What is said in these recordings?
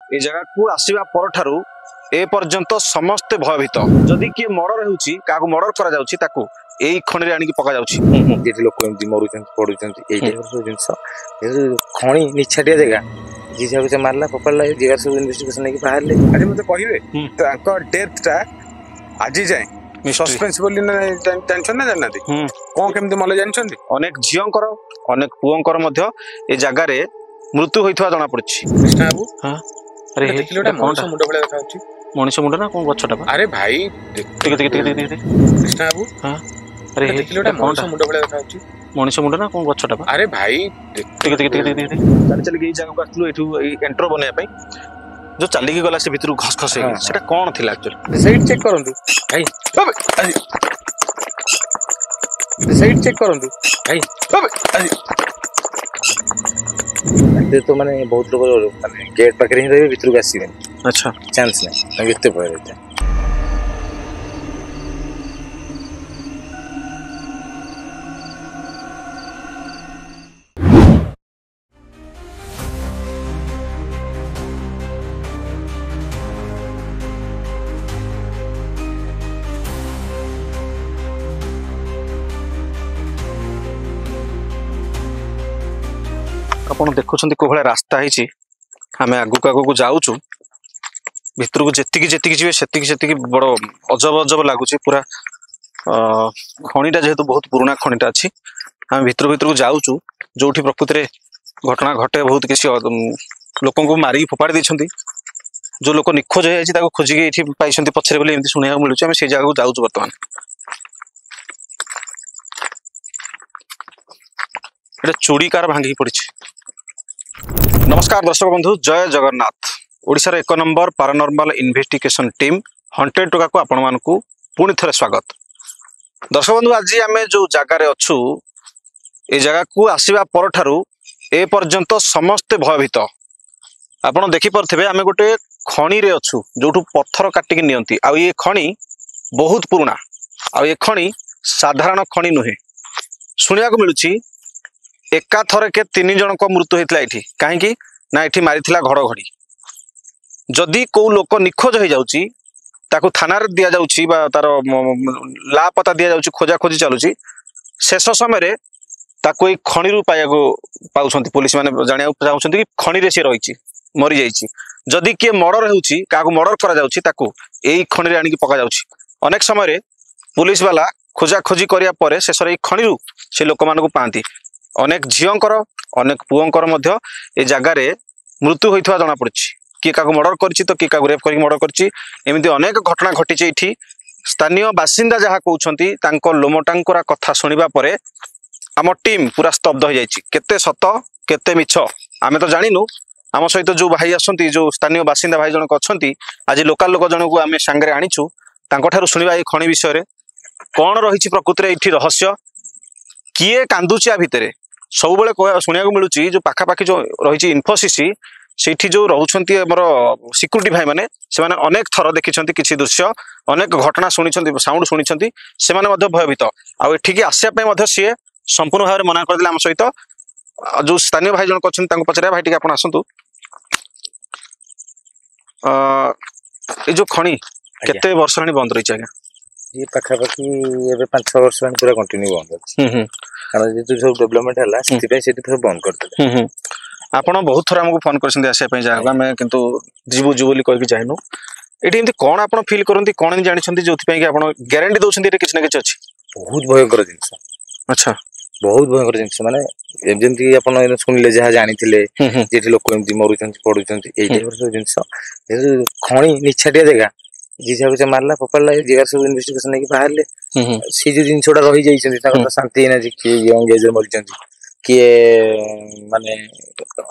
ए जगह को आसीबा पर ठारू ए पर्यंत समस्ते भयभीत जदि किए मर्डर होउची काको मर्डर करा जाउची ताको एई खणी रे आनी पका जाउची जेठी लोक एमती मरुचंती पडुचंती एई टाइप रो जिंस खणी निछाटिया जगह जी सब से मारला पकड़ला जगह सब इन्वेस्टिगेशन नहीं बाहर ले अरे मते कहिवे ताको डेथ टा आजि जाय सस्पेंस बोली ना टेंशन ना जाननाती कोन केमती मले जानछंती अनेक झियंकर अनेक पुओंकर मध्य ए जगह रे मृत्यु होइथवा जाना पड़छि कृष्ण बाबू हां अरे हे किलोटा मनुष्य मुंड भले देखा होची मनुष्य मुंड ना कोन गछटा अरे भाई टिक कृष्ण बाबू हां अरे हे किलोटा मनुष्य मुंड भले देखा होची मनुष्य मुंड ना कोन गछटा अरे भाई टिक चल चल के जगह को आथलु एठु एंटर बने पई जो चली की गला से भीतर घस घस हे सेटा कोन थिला एक्चुअली साइड चेक करंतु भाई साइड चेक करंतु भाई तो माने बहुत लोग माने गेट पाखरे ही रहे भीतर को आसीबे अच्छा चांस नहीं एते भय रहते आपण देखुछंती को भले रास्ता हिची हमें आगु आगु जाउछु भीतर को जेतिकी जेतिकी जीवे सेतिकी सेतिकी बड़ अजब अजब लागुची पूरा खणीटा जेहेतु बहुत पुराना खणीटा अछि हम भीतर भीतर को जाउछु जोठी प्रकृति रे घटना घटे बहुत किसी लोकन को मारी फोपाड़ी दैछंती जो लोक निखोज होई ताको खोजी के एठी पाइछंती पछरे बोली एमती सुनिया मिलुची हम से जगह को जाउछु वर्तमान एटा चूड़ी कार भांगी पड़िछि। नमस्कार दर्शक बंधु जय जगन्नाथ ओडिशा रे 1 number paranormal investigation team haunted टोका को आपण मानकू पुणी थरे स्वागत। दर्शक बंधु आज आमे जो जगह रे अछु ए जगह को आसीबा पर ठारू ए पर्यंत समस्ते भयभीत आपण देखि परथिबे आमे गोटे खणी रे अछु जोठू पत्थर काटिक नियंती आ ये खणी बहुत पुराना आ ये खणी साधारण खणी नुहे सुनिया को मिलुची एका थरे के 3 जन को मृत्यु होइतला एठी काहे ना एठी मारिथिला घड़घड़ी जदि को लोक निखोज हो जाउची ताकू थाना रे दिया जाउची बा तार लापता दिया जाउची खोजा खोजी चालुची शेष समय रे ताकू ए खणी रु पायागो पाउछंती पुलिस माने जानिया चाहउछंती कि खणी रे से रहिची मरि जाईची जदि के मर्डर होउची काको मर्डर करा जाउची ताकू एई खणी रे आनी कि पका जाउची अनेक समय रे पुलिस वाला खोजा खोजी करिया परे शेष रे खणी रु से लोक मान को पांती अनेक झियंकर अनेक पुओंकर मध्य ए जगह रे मृत्यु होइथवा जाना पड़छि कि काको मर्डर करछि तो कि काको रेप करके मर्डर करछि एमिति अनेक घटना घटिछि एठी स्थानीय बासिंदा जहा कहउछंती तांको लोमटांकुरा कथा सुनिबा परे आम टीम पूरा स्तब्ध हो जाइछि केते सत केते मिछ आमे तो जानिनु आम सहित जो भाई आसंती जो स्थानीय बासिंदा भाई जनक अछंती आज लोकल लोक जनक को आमे संगरे आनिछु तांको ठारू सुनिबा ए खणी विषय रे कोन रहिछि प्रकृति रे एठी रहस्य किए कांदुची आ भितरे सब बेले सुनिया को मिलूची जो पाखापाखि जो रही इन्फोसिस से जो रोचंती हमर सिक्यूरिटी भाई माने से माने अनेक थर देखिछंती किछि दृश्य अनेक घटना सुनिछंती साउंड सुनिछंती से माने मध्य भयभीत आ एठिकी आसिया पय मध्य सी संपूर्ण भाव मना कर दिला हम सहित जो स्थानीय भाई जन अछंती तांको पचरा भाई टिके आपण आसंतु ए जो खणी केते वर्ष रानी बंद रही आज्ञा ये पाखापाखि एबे 5-6 वर्ष रानी पूरा कंटिन्यू बंद अछि कारण जे सब डेवलपमेंट हला सेति पे सेति फिर बंद कर देले आपण बहुत थरा हमको फोन करछन आसे पे जागा मैं किंतु जीवु जीवली कहि कि जाइनु एठी एंती कोन आपण फील करंती कोन जानि छंती जोथि पे कि आपण गारंटी दोछंती एठी किछ ना किछ अछि बहुत भयंकर जिंस अच्छा बहुत भयंकर जिंस माने जेंती आपण सुनिले जहा जानिथिले जेठी लोक एमती मरुचंती पडुचंती एई टाइप रो जिंस खणी निछाटिया जगह जी सब से मारला पकड़ला जगह सब इन्वेस्टिगेशन नहीं बाहर ले सी जो जिन छोड़ा रही जाइछंती ताको शांति ना जी कि यंग एज रे मरिचंती कि माने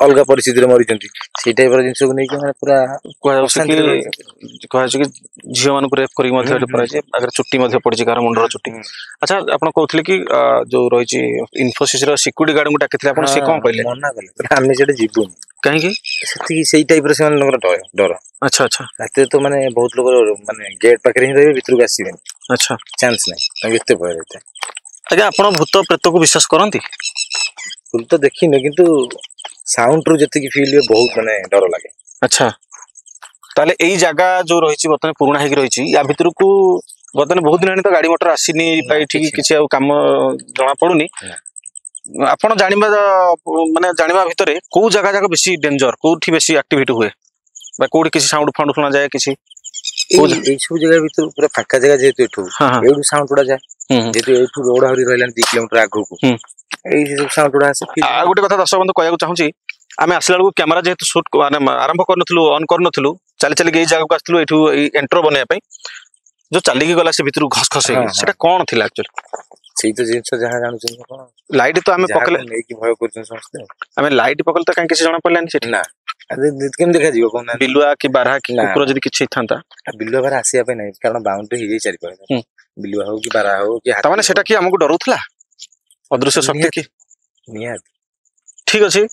अलगा परिस्थिति रे मरिचंती सी टाइप रो जिंस को नहीं कि माने पूरा कह कि झियो मान को रेप करी मध्ये एटे पराजे अगर चुट्टी मध्ये पड़ी कार मुंडर चुट्टी अच्छा आपण कहथले कि जो रहिछि इन्फोसिस रो सिक्यूरिटी गार्ड को डाकिथले आपण से कोन कहले मना कहले हमने जेडे जीबुन काहे कि सेति सही टाइप रो से मन डर अच्छा अच्छा राते तो माने बहुत लोग माने गेट पाखरे ही रहे भीतर को आसीबे अच्छा चांस नहीं एते भय रहते आज्ञा आपण भूत प्रेत को विश्वास करंती फुल तो देखिने किंतु साउंड रो जति की फील बहुत माने डर लागे अच्छा ताले एई जगह जो रही बर्तमान पुराना होगी रही या भितर को बर्तमान बहुत दिन तो गाड़ी मोटर आसीनी ठीक किसी कम जना पड़ुनी आपण जानिबा माने जानिबा भितर को जगह जगह बेसी डेंजर कोठी बेसी एक्टिविटी हुए बा कोठी किसी साउंड फाउंड सुना जाए किसी এই সব জায়গা ভিতর পুরা ফাঁকা জায়গা যেহেতু এঠু এইটু সাউন্ড গুড়া যায় যেহেতু এইটু রোড হরি রহিলানি 2 কিলোমিটার আগুকু এই সব সাউন্ড গুড়া আছে आ गोटे कथा दर्शक बंधु कहू चाहूची आमे आसला बेलू कैमरा जेहेतु शूट माने आरंभ करनथलु ऑन करनथलु चली चली एई जगह को आस्तलु एठु एंट्रो बनेया पई जो चली गला से भितर घस घस सेटा कोन थिला एक्चुअली সেই তো জিনিস যাহা জানুছেন কোন लाइट तो आमे पकले নেই কি ভয় করছেন সমস্ত आमे लाइट पकल तो काहे किसी जणा पड़लानी सेठी না কেম দেখা ଯିବ কোন बिलुआ की बारहा की कुकुर जदी किछि थांता बिलुआ बारा आसिया पे नहीं कारण बाउंड्री हो जाई चारि पर बिलुआ हो कि बारा हो कि त माने सेटा की हमको डरुथला अदृश्य शक्ति की निहात ठीक अछि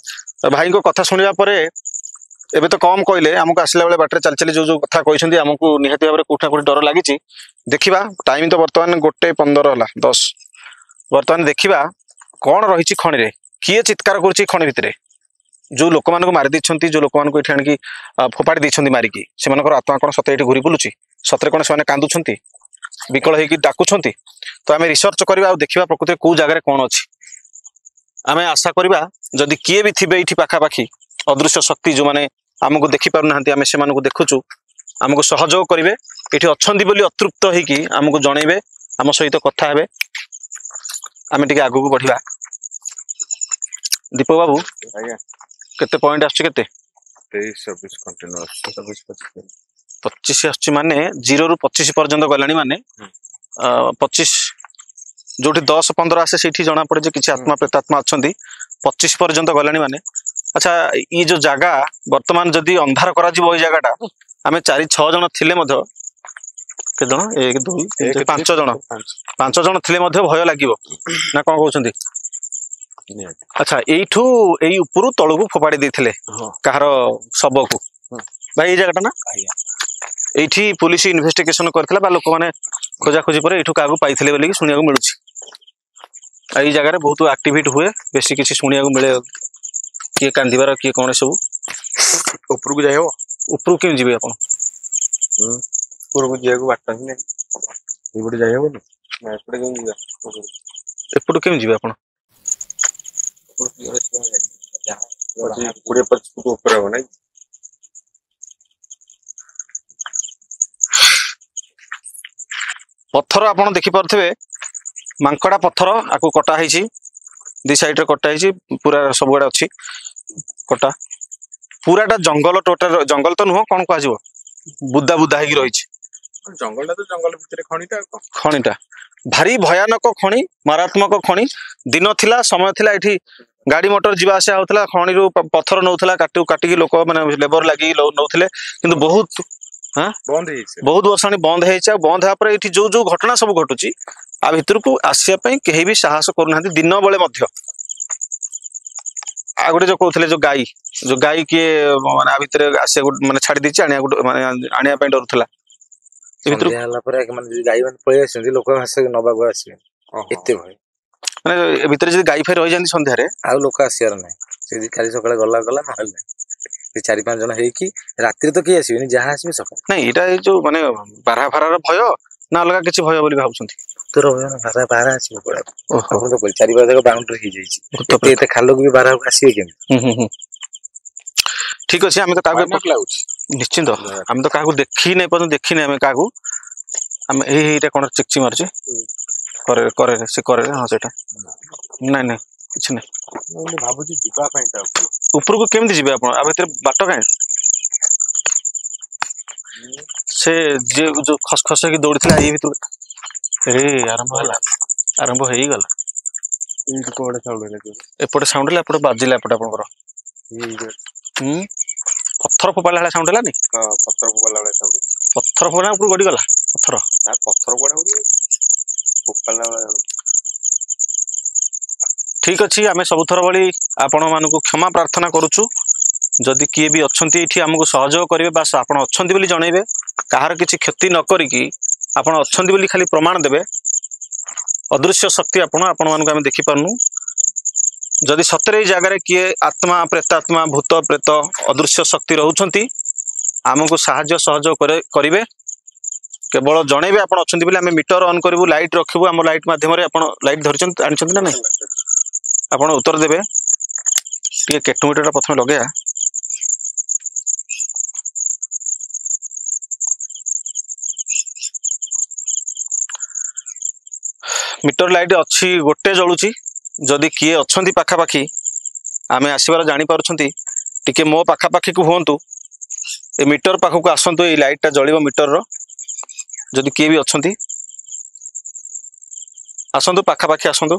भाई को कथा सुनिया परे एबे तो कम कहले हमको आसला बेले बाटरे चल चली जो कथा कहछन्ती हमको निहाती भाबरे कोठा कोठी डर लागिछि देखिबा टाइम तो वर्तमान 1:15 होला 10 वर्तमान देखिबा कोन रहिछि खणी रे किए चित्कार करछि खणी भितरे जो लोक मान को मारि दिछन्ती जो लोक मान को एठी आनकी फोपाडी दिछन्ती मारिकी सेमानकर आत्मा कोन सते एठी घुरी बुलुछि सतरे कोन सेमाने कांदुछन्ती विकल हेकी डाकुछन्ती तो आमे रिसर्च करबा आ देखिबा प्रकृति को जगह रे कोन अछि आमे आशा करबा जदि किए भी थिबे एठी पाखा पाखी अदृश्य शक्ति जो माने हमको देखि पारु नाहंती आमे सेमानकु देखुछु हमको सहयोग करिवे एठी अछन्ती बोली अतृप्त हेकी हमको जणैबे हम सहित कथा हेबे आमे टिके आगु को बढ़िबा दीपक बाबू आज्ञा केते पॉइंट आछी केते 23 26 कंटीन्यूअस 26 25 आछी माने 0 रु 25 पर्यंत गलानी माने 25 जोठी 10 15 आसे सेठी जणा पड़े जे किछि आत्मा प्रेतात्मा अछन्ती 25 पर्यंत गलानी माने अच्छा ये जो जगह वर्तमान जदि अंधार करा जिवो ए जगहटा आमे 4 6 जण थिले मध्य के जण 1 2 3 4 5 जण थिले मध्य भय लागिवो ना कोन कहउछन्ती अच्छा एठू एई ऊपर तळु को फोपाडी देथिले कहार सब को भाई ए जगहटा ना एठी पुलिस इन्वेस्टिगेशन करथिला बा लोक माने खोजा खोजी पर एठू कागु पाइथिले बोली सुनिया को मिलुछि एई जगह रे बहुत एक्टिविटी हुए बेसी किछि सुनिया को मिले किए कांदिबार किए कोन सब ऊपर को जाइयो ऊपर के जिबे अपन ऊपर को जाइयो बाटा ने ई बडे जाइयो बोली मैं एपडे केम जिबा एपडे केम जिबे अपन पूरे 25 फुट ऊपर हो नहीं पत्थर आपण देखि परथबे मांकड़ा पत्थर आकु कटा हैछि दी साइड रे कटा हैछि पूरा सब गुडा अछि कटा पूराटा जंगल टोटल जंगल तो नुह कोन कहजिवो बुद्दा बुद्दा हेगी रहिछि जंगलटा तो जंगल भितर खणीटा भारी भयानक खणी मारात्मक खणी दिन थिला समय थिला एठी गाड़ी मोटर जीवा आसा होतला खणी रु पत्थर नउथला काटी लोक माने लेबर लागि नउथले किंतु बहुत हां बहुत वर्षाणी बंद है बंद है पर जो जो घटना सब घटुची आ भितर को आसिया पई केही भी साहस करू नांती दिन बेले मध्य आ गोटे जो कहउथले जो गाई के माने आ भितर आसिया माने छाडी दिछि आनिया माने आनिया पई डरुथला ए भितर हला पर माने गाई माने पळै आछन लोक हास नबा गो आसी एते भय माने ए भितर जे गाई फेर होई जांती संध्या रे आ लोक आसियार नै से काली सकाळे गला न हल 4-5 जन है कि रात्रि तो किए आसीबे जहां आसीबे सकाळ नहीं एटा जो माने बारहा फारार भय ना अलगा किछि भय बोली भाबुछंती तोर भय बारहा आसीबे कोडा अपन तो 4-5 जगह बाउंड्री ही जाईछि एते खालो भी बारहा आसीबे केम ठीक अछि हम तो कागु निश्चित हम तो कागु देखि नै पन देखि नै हम कागु हम एटा कोन चिकची मारछि करे से करे हां सेटा नहीं नहीं कुछ नहीं भाबुछि दिबा पई ता ऊपर को केमति जिबे आपण आ भीतर बाट काहे से जे जो खसखस की दौड़थिला ए भीतर ए आरंभ हेई गला ई कोडे साउंड हेला एपटे साउंड ला एपटे बाजिला एपटे आपनकर पत्थर फोपाला वाला साउंड हेलानी हां पत्थर फोपाला वाला साउंड पत्थर फोपाला ऊपर गडी गला पत्थर ना पत्थर कोडा होई फोपाला वाला ठीक अच्छी आम सबुथर भली आपण मानक क्षमा प्रार्थना करुचु जदि किए भी अच्छी ये आमको सहयोग करेंगे बास आप अच्छा जनइबे कहार किसी क्षति न करिकी आपण अच्छा खाली प्रमाण देवे अदृश्य शक्ति आपण मानक आम देखिपारनु जदि सतरे जगार किए आत्मा प्रेतात्मा भूत प्रेत अदृश्य शक्ति रोचंती आमको साहाय्य सहयोग करेंगे केवल जनइबे आप अच्छा बोले आम मीटर ऑन करूँ लाइट रखू आम लाइट मध्यम लाइट धरी आनी ना नहीं आप उत्तर देवे टे केटोमीटर प्रथम लगे मीटर लाइट अच्छी गोटे जलुची जदि किए अच्छा पाखापाखी आम आसबार जापर टी मो पाखापाखी को हूँ ए मीटर पाखक आसतु ये लाइटा जल मीटर जदि किए भी अच्छा आसतु पाखापाखी आसतु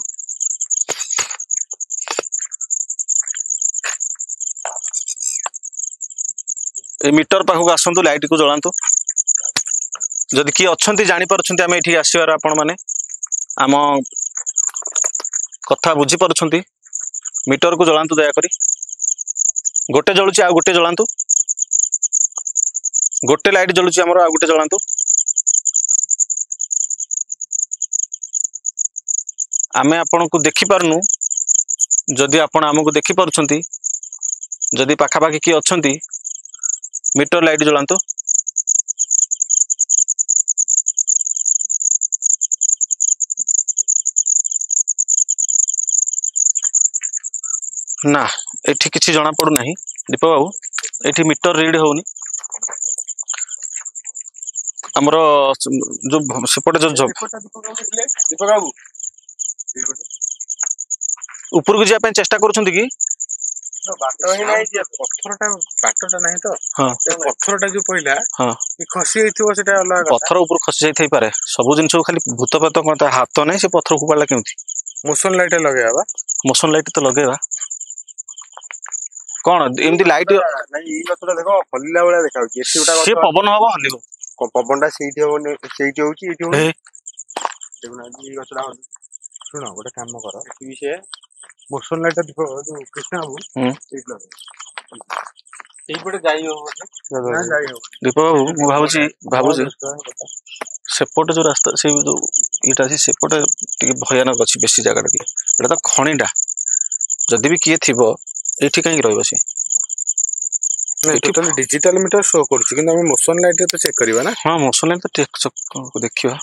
ए मीटर पाखक आसतु लाइट को जलांतु जदि किए अच्छा जापर आम ये आसबार आपण मैंने आम कथा बुझी पारुछंती मीटर को जलांतु दयाकरी गोटे जलुची आ गोटे जलांतु गोटे लाइट जलुची हमर आ गोटे जलांतु आमे आपण को देखि पारनु जदि आपण हमको देखि पारुछंती जदि पाखापाखि किए अछंती मीटर लाइट जलांतु ना एठी किछि जना पड़ू नहीं दीपक बाबू एठी मीटर रीड होनी हमरो जो सेपटे जो दीपक बाबू ऊपर को जाय चेष्टा करूछंती कि बात ही नहीं जे पत्थरटा बाटटा नहीं तो हां पत्थरटा जो पहिला हां कि खसी हेथिबो सेटा अलग पत्थर ऊपर खसी जाई थई पारे सब जिंस खाली भूत पेत कोन हाथ नहीं से पत्थर को पड़ला केमती मोशन लाइट लगाबा मोशन लाइट तो लगेबा कौन एमती लाइट नहीं ई गछटा देखो फलिला वाला देखाउ एठी उटा से पवन हबो हलिबो पवनटा सेठी होने सेठी होची एठी होने देखुना ई गछटा सुनो गोटे काम कर एठी विषय मोशन लाइट देखो जो कृष्णा बाबू एठी लगे एइपटे जाई हो ना जाई हो दीपक बाबू मु भाबुची सेपटे जो रास्ता से जो इटा अछि सेपटे टिके भयानक अछि बेसी जगह टिके एटा तो खणीटा जदि भी किए थिबो एठी कहीं रहबो से टोटल डिजिटल मीटर शो करछि कि हम मोशन लाइट रे तो चेक करबा ना हां मोशन लाइट तो चेक देखिबा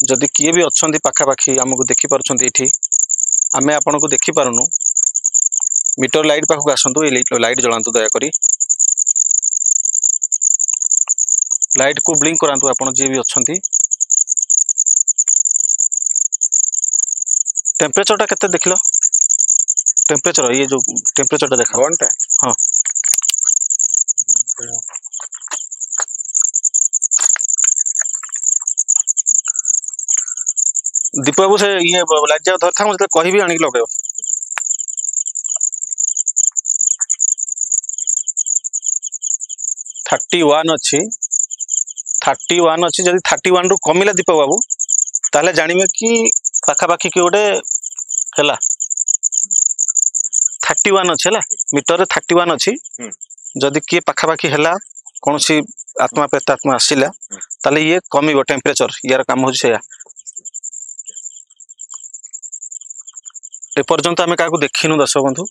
जदि किए भी अच्छा पाखापाखी आमको देखी पार्टी ये आम आपण को देखी पारुनु मीटर लाइट पाखक आसतु ये लाइट जलांतु दयाकरी लाइट को ब्लिंक करांतु आपण जे भी अच्छा टेम्परेचर केते देखलो टेम्परेचर ये जो टेम्परेचर देखा घंटा हां दीपक बाबू से ये लाइट जाक धर था मुझे कहबी आनिक लगे 31 अच्छी 31 अच्छी जदि 31 रु कमिला दीपक बाबू ताले जानिबे कि पाखापाखी कि गोटे हैला 31 अच्छी है मीटर 31 अच्छी जदि किए पाखापाखि हैला कौन सी आत्मा प्रेतात्मा आसिला ताले ये कमिबो टेम्परेचर यार काम हो से एपर्यंत आम क्या देखिनु दर्शक बंधु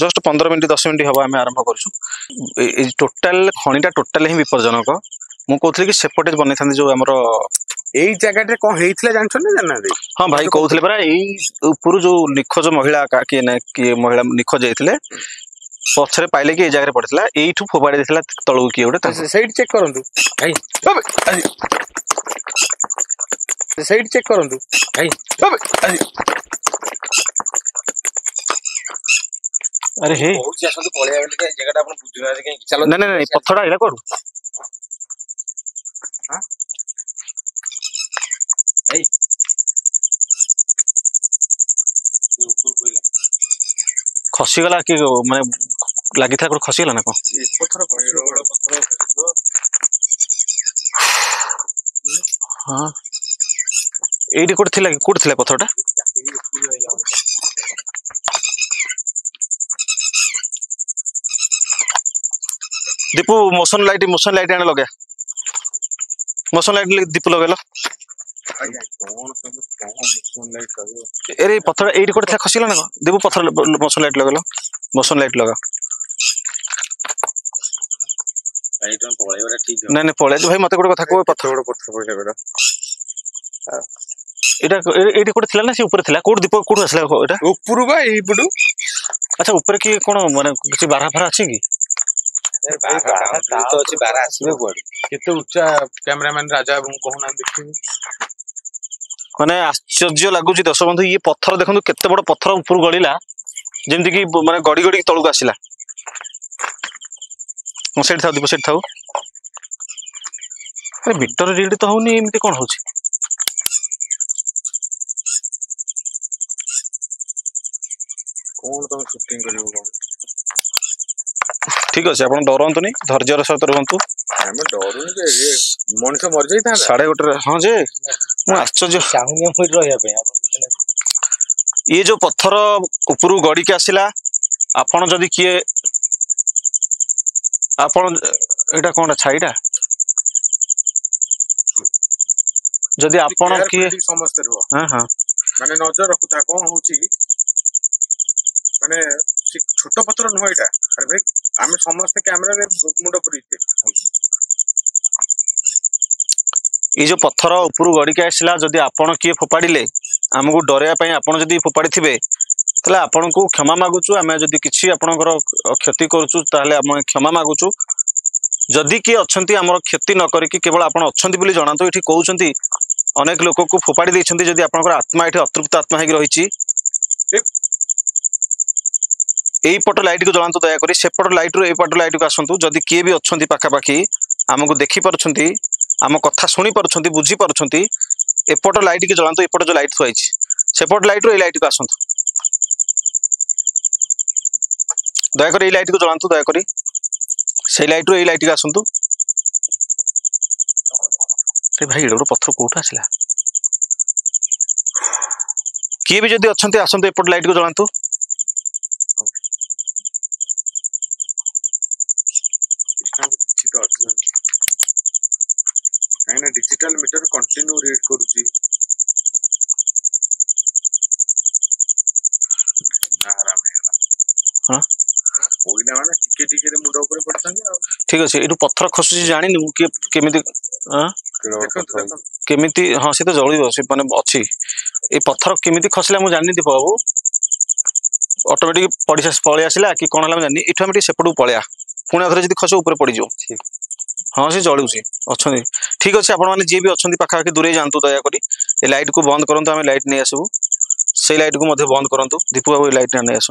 जस्ट 15 मिनट 10 मिनट हम आम आरंभ कर टोटाल खणीटा टोटाल ही विपज्जनक मु कहूली कि सेपटे बनई था जो आमर एई जगह कौन होता जानते ना जाना हाँ भाई कहते परा ऊपर जो निखोज महिला किए ना किए महिला निखोज जाते पछरे पाइले कि जगह पड़ता यू फोबाड़ी देता तलू किए गोटे सैड चेक करूँ सैड चेक करूँ अरे हे ना ना पत्थर आइला करू खसीगला कि माने लगी था खसीगला ना कौन हाँ ये कोट थी पत्थरटा दीपू मोशन लाइट आने लगे मोशन लाइट दीपू लगेलो एरे पत्थर एडी कोटे था खसिला ना दीपू पत्थर मोशन लाइट लगेलो मोशन लाइट लगा नहीं पळे भाई मते गोटे कथा को पत्थर एटा एडी कोटे थिला ना से ऊपर थिला कोड दीपक कोड असला एटा ऊपर बा एई पडू अच्छा ऊपर की कोन माने किछि बारा फारा अछि की तो अछि बारा आसीबे कोड केते उच्चा कैमरामैन राजा बाबू कहना देखि माने आश्चर्य लागुची दर्शक बंधु ये पत्थर देखंतु केते बड़ पत्थर ऊपर गळिला जेमति की माने गडी गडी तळुक आसिला म सेट थाउ दीप सेट थाउ अरे मीटर रीड तो होनी एमति कोन होची कोन तुम शूटिंग करियो कोन ठीक अछि आपण डरंतु नै धैर्यर सहित रहंतु हम डरू जे मनुष्य मर जाई था 1:30 हां जे मु आश्चर्य चाहुनी होई रहया पे ये जो पत्थर ऊपर गड़ी के आसिला आपण जदी किए आपण एटा कोनटा छाईटा जदी आपण किए समस्त रहो हां हां माने नजर रखुता कोन होची माने छोट पत्थर न होइटा अरे भाई आमे समस्त कैमरा रे मुंड पुरीते ये जो पत्थर ऊपर गड़ी के आसिला जदी आपण किए फोपाडिले हमकु डरेया पई आपण जदी फोपाडी थिबे तले आपण को क्षमा मागुचु आमे जदी किछि आपणकर क्षति करचु ताले हम क्षमा मागुचु जदी के अछंती हमर क्षति न करिकि केवल आपण अछंती बोली जणातो एठी कहउछंती अनेक लोक को फोपाडी दैछंती जदी आपणकर आत्मा एठी अतृप्त आत्मा हेकि रहिछि एई पट लाइट को जणातो दया करी सेपट लाइट रो एई पट लाइट को आसंतु जदी के भी अछंती पाखा पाखी हमकु देखि परछंती आम कथा सुनी परछंती बुझी परछंती एपट लाइट के जणातो एपट जो लाइट थुआइछि सेपट लाइट रो एई लाइट को आसंतु दया करी एई लाइट को जणातो दया करी से लाइट रो एई लाइट को आसंतु रे भाई एडो पत्थर कोठा आसिला किए भी जदी अछंती आसंतु एपट लाइट को जणातो काइना डिजिटल मीटर कंटिन्यू रीड करूची हां ओइला माने टिके टिके रे मुंड ऊपर पड़छन ठीक अछि एटू पत्थर खसुची जानि नु के केमिति हां केमिति हां से तो जळिबो से माने अछि ए पत्थर केमिति खसला मु जानि दीप बाबू ऑटोमेटिक पड़ी आसिला कि कोन हला जानि इठु हम सेपटू पळया पुणी अथरे जदी खसो ऊपर पड़ी जो हाँ से जलुची अच्छा ठीक अच्छे आपण मैंने जी भी अच्छा पाखापाखि दूरे जातु दया करी ए लाइट को बंद करूँ आम लाइट नहीं आसबू से लाइट को बंद करूँ दीपू बाबू लाइट नहीं आस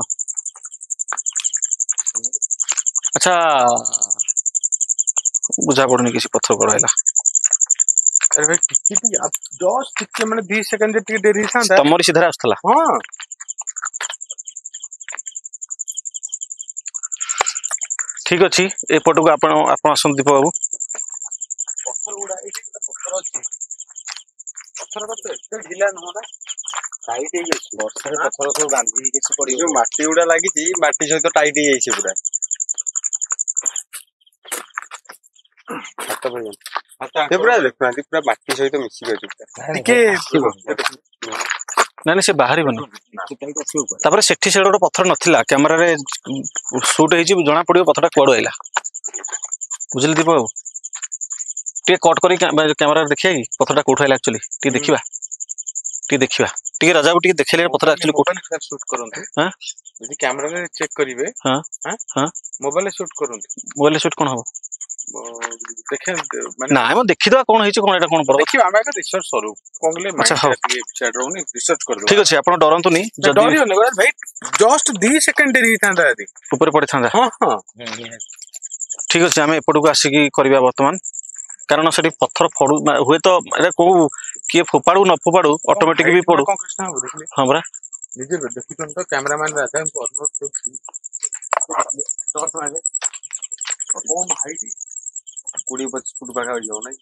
अच्छा बुझा पड़नी किसी पत्थर पड़ा अरे भाई टिके जस्ट टिके माने 20 सेकंड टिके देरी थांदा तमरी सीधा आसला हां ठीक अच्छी एपट को आप आसत दीप बाबू पत्थर गुडा पत्थर अछि पत्थर तो एते ढिला न होना टाइट हे गेछ वर्षा रे पत्थर सब बांधी किछ पड़ी जो माटी गुडा लागि थी माटी सहित टाइट हे जाइछ पूरा हाथ भाई ते पूरा देखना पूरा माटी सहित मिसी गयो टिके ना से बाहर बनी सेठी से गोटे पत्थर नथिला कैमरा रे शूट होइछि जना पड़ियो पत्थरटा कुआडो आइला बुझले दीप बाबू टे कट करी कैमरा देखिया कि पत्थरटा कोठो आइला एक्चुअली टी देखिबा टी राजा को टी देखले पत्थर एक्चुअली कोठो शूट करंतु हां यदि कैमरा रे चेक करिवे हां हां हां मोबाइल शूट करंतु मोबाइल शूट कोन हो देखे माने ना हम देखिदवा कोन होइछि कोन एटा कोन परबो देखि हम एक रिसर्च करू कोंगले अच्छा हो वेबसाइट रोनी रिसर्च कर दो ठीक अछि आपण डरंतु नी जदी डरियो न भाई जस्ट 2 सेकंड देरी थांदा यदि ऊपर पड़ी थांदा हां हां ठीक अछि हम एपट को आसी करबा वर्तमान कारण सेठी पत्थर फडू हुए तो एटा को के फोपाडू न फोपाडू ऑटोमेटिक भी पडू कृष्ण हो देखले हां बरा निजे देखि तो कैमरामैन रहता है शॉट मारे ओ हाइट 20-25 फुट बागा हो जाओ नहीं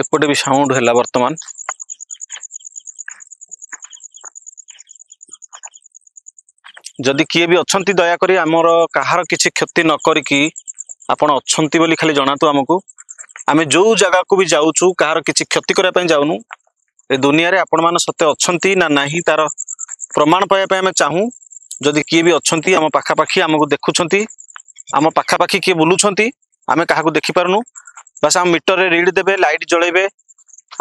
एपटे भी साउंड हैला वर्तमान जदि किए भी अछंती दया करी आमर कहार किछि क्षति न करिकी आपण अछंती बोली खाली जणातु हमकु आमे जो जगह को भी जाउछु कहार किछि क्षति करिया पय जाउनु ए दुनिया रे आपण मान सत्य अछंती ना नाही तार प्रमाण पाया पे आमे चाहू जदि किए भी अछंती आम पाखा पाखी हमकु देखुछंती आम पाखा पाखी किए बुलुछंती आमे काहाकू देखि पारनु बस हम मीटर रे रीड देबे लाइट जळेबे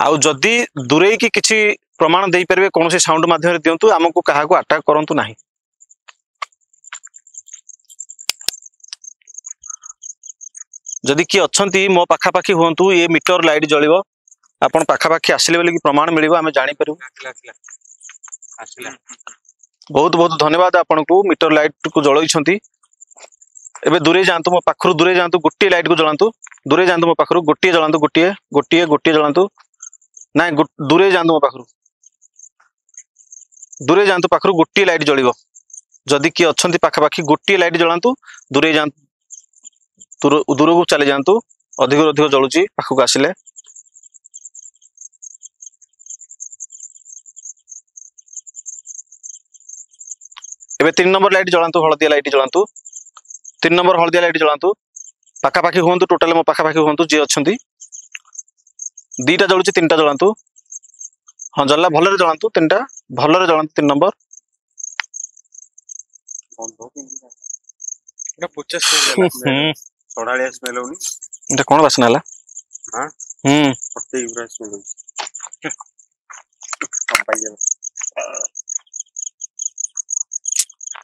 आउ जदि दूरे की किछि प्रमाण देई परबे कोनोसी साउंड माध्यम रे दियंतु हमकु काहाकू अटैक करंतु नाही जदि किए अछंती मो पाखा पाखी हुंतु ये मीटर लाइट जळिबो आपण पाखा पाखी आसिले बोली कि प्रमाण मिलिबो आमे जानि परबो बहुत बहुत धन्यवाद आपन को मीटर लाइट को जळई छंती एबे दूरे जानतु मो पाखरु दूरे जानतु गोटी लाइट को जळांतु दूरे जानतु मो पाखरु गोटी जळांतु गोटी जळांतु ना दूरे जानतु मो पाखरु दूरे जानतु पाखरु गोटी लाइट जळिबो जदि कि अछंती पाखा पाखी गोटी लाइट जळांतु दूरे जानतु दूर को चले जानतु अधिक अधिक जळुची पाखु आसिले एबे 3 नंबर लाइट जळांतु हळदिया लाइट जळांतु 3 नंबर हळदिया लाइट जळांतु पाखा पाखी हुंतु टोटल मो पाखा पाखी हुंतु जे अछंती दीटा जळुची तीनटा जळांतु हां जल्ला भलरे जळांतु तीनटा भलरे जळांतु 3 नंबर एटा पुच्चा स्मेल सोडालिया स्मेल होनी एटा कोन वासना हला हां पट्टी पूरा स्मेल होनी पाई जा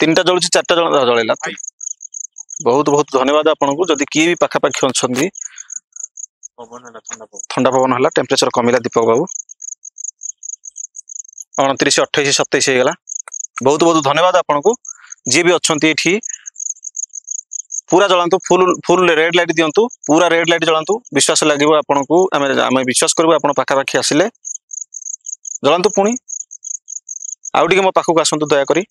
तीनटा जळुची चारटा जळेला बहुत बहुत धन्यवाद आपन को जदि की भी पाखा पाखी अछंती ठंडा पवन हला टेम्परेचर कमिला दीपक बाबू 29 28 27 हे गला बहुत बहुत धन्यवाद आपन को जे भी अछंती एठी पूरा जळांतु फुल फुल रेड लाइट दियंतु पूरा रेड लाइट जळांतु विश्वास लागिबो आपन को आमे विश्वास करबो आपन पाखा पाखी आसिले जळांतु पुणी आउडी के मो पाखु आसंतु दया करी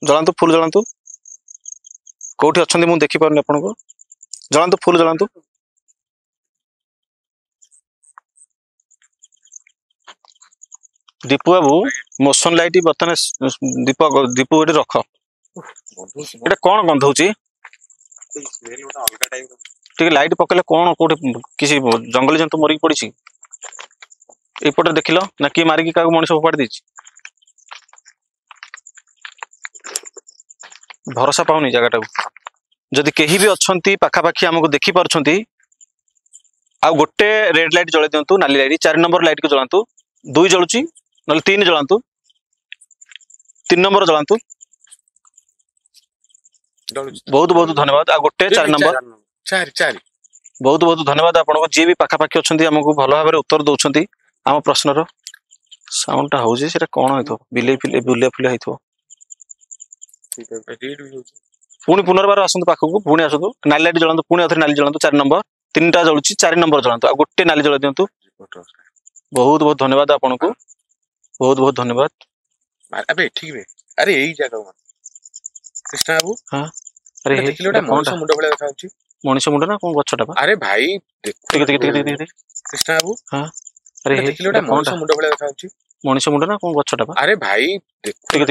जळांतु फुल जळांतु कोठी अछंती मु देखि पारनी आपन को जळांतु फुल जळांतु दीपू बाबू मोशन लाइट बर्तन दीपक दीपू एटी रख एटा कोन गंधौची स्मेल ओटा अलगा टाइप ठीक लाइट पकेले कोन कोठी किसी जंगली जंतु मरि पड़िछि एपटे देखिलो ना कि मारी कि कागु मनुष्य फोपाड़ दिछि भरोसा पाउनी जगटा जदि केही भी अछंती पाखा पाखी हमको देखि परछंती आ गोटे रेड लाइट जळे दियंतु नाली लाइट 4 नंबर लाइट को जळांतु 2 जळुची नल 3 जळांतु 3 नंबर जळांतु बहुत बहुत धन्यवाद आ गोटे 4 नंबर 4 बहुत बहुत धन्यवाद आपन को जे भी पाखा पाखी अछंती हमको भलो भाबरे उत्तर दोछंती हम प्रश्नर साउंडटा होउची सेटा कोन होइतो बिले फुले होइतो ठीक है रीड भी होची पुणी पुनर्बार आसतु पाखक पुणी आसतु नाली लाइट जळांतु पुणी अथरे नाली जळांतु 4 नंबर 3टा जळुची 4 नंबर जळांतु आ गोटे नाली जळ दियंतु बहुत बहुत धन्यवाद आपन को बहुत बहुत धन्यवाद अबे ठीक बे अरे एई जगह कृष्णा बाबू हां अरे देखिलोटा मनुष्य मुंड भले देखाउची मनुष्य मुंड ना कोन गछटा बा अरे भाई ठीक कृष्णा बाबू हां अरे देखिलोटा मनुष्य मुंड भले देखाउची मनुष्य मुंड ना कोन गछटा बा अरे भाई ठीक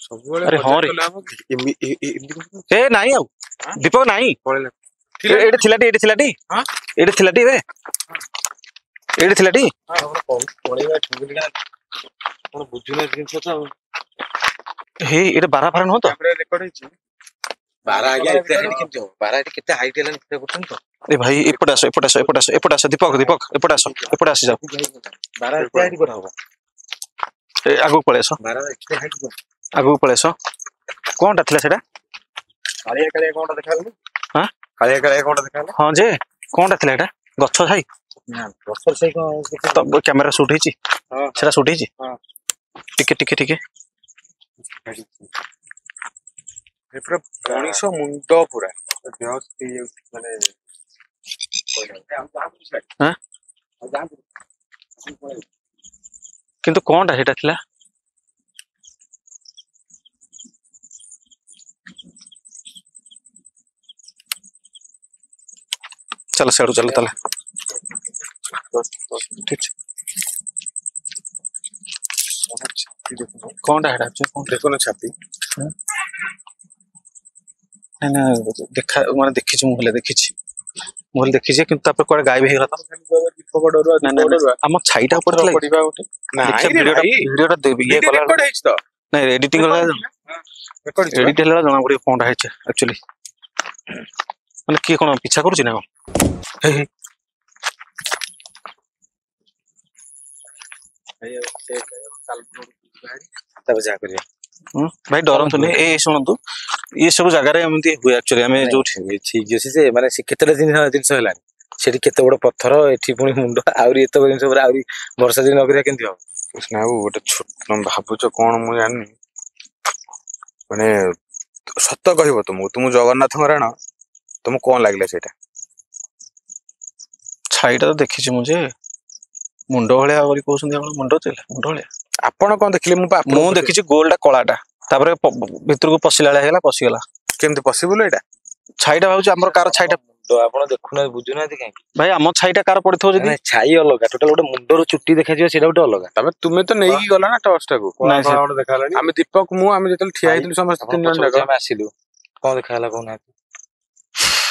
सब अरे हां रे ए नाही आउ दीपक नाही एडे थिलाटी हां एडे थिलाटी बे एडे थिलाटी हां पळेवा ठुगलिया कोन बुझुना जिंस त हे एडे 12 फारन हो तो कैमरा रिकॉर्ड हिची 12 आगे इते हाइट केमते हो 12 हाइट केते हाइट हेलन ते बतन तो ए भाई एपटे आसो दीपक एपटे आसी जाओ 12 इते हाइट पर होबा ए आगु पळे आसो 12 इते हाइट पर आगु पळे आसो कोनटा थिला सेटा कालिया कोनटा देखालु हां कालिया कोनटा देखालु हां जे कोनटा थिला एटा गच्छ छाई ना प्रॉपर से तो कैमरा शूट हिची हां सेटा शूट हिची हां टिके ए पूरा मनुष्य मुंड पूरा देहस्ती माने हां किंतु कोनटा सेटा थिला चलो सेडू चलो तले ठीक कौन है कौन देखो ना छाती ना देखा माने देखी मुहले देखी मुहले देखी कि कोड़े गायब हो गला तो आम छाईटा ऊपर वीडियोटा ये कला नहीं एडिटिंग एडिट है जना पड़े कौन है एक्चुअली माने किए कौन पीछा करुच्ची ना कौन भाई डरतु नहीं शुणु ये सब जगह हुए एक्चुअली आम जो ठीक अच्छे से माने केते जिनस है सेठी केते बड़ पत्थर एठी पुणी मुंड आउरी एत जिनस आउरी वर्षा दिन नगरिया केमती हम कृष्णा बाबू गोटे छोट भावुच कौन मु जानी माने सत कहब तुम जगन्नाथ राण तुमको कौन लगे से छाईटा तो देखी मुझे मुंड भाया कहते मुंड मुंड भाया आपण कौन देखिले मु देखी गोलटा कलाटा तापर भितर को पशिला पशिगला केमती पॉसिबल एटा छाईटा भाव आम कार छाईटा तो आपण देखुना बुझुना कहीं भाई आम छाईटा कार पड़थो जदी छाई अलग टोटल गोटे मुंडर चुट्टी देखा जियो सेटा गोटे अलग तबे तुमे तो नेकी गला ना टॉर्चटा को नहीं से देखालानी आमे दीपक मु आमे जतल ठिया हितलु समस्त तीन जन जाक आसिलु कोन देखाला कोन